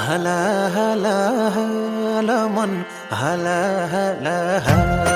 हाला हाला हाला मन हाला हाला हाला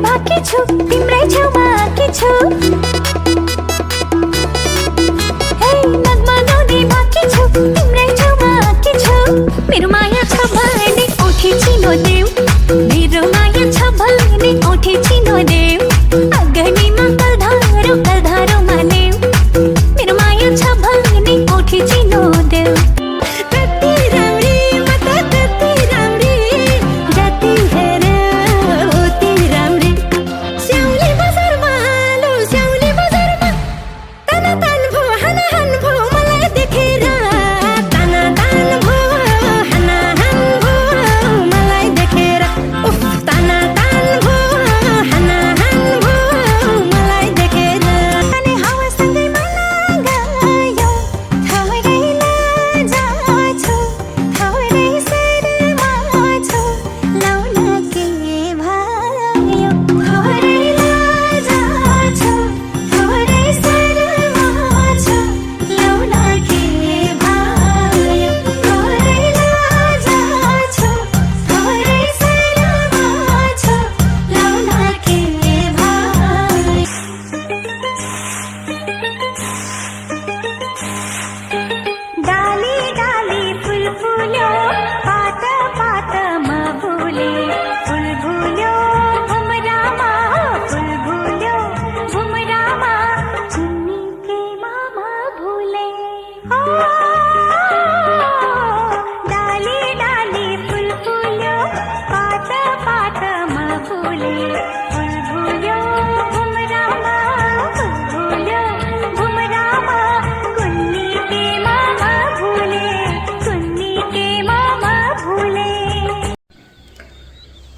बाँकी छु तिम्रै छेउमा आँकी छु हे नगमा गाउने बाँकी छु तिम्रै छेउमा आँकी छु मेरो माया छ भने औँठी चिनो देऊ मेरो माया छ भने औँठी चिनो देऊ अगनीमा कलधारोमा देऊ मेरो माया छ भने औँठी चिनो देऊ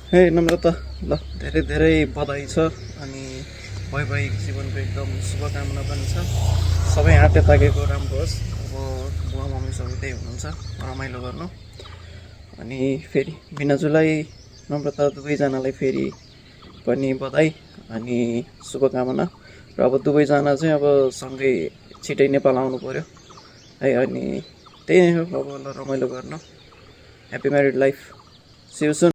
हे नम्रता ल धेरै धेरै बधाई छ अनि वैवाहिक जीवनको एकदम शुभकामना पनि छ सबै आँटे ताकेको राम्रो होस् अब बुवा मम्मी सबै त्यही हुनुहुन्छ रमाइलो गर्नु अनि फेरि भिनाजुलाई नम्रता दुवैजनालाई फेरि पनि बधाई अनि शुभकामना र अब दुवैजना चाहिँ अब सँगै छिटै नेपाल आउनु पर्यो है अनि त्यही नै हो अब रमाइलो गर्नु happy married life see you soon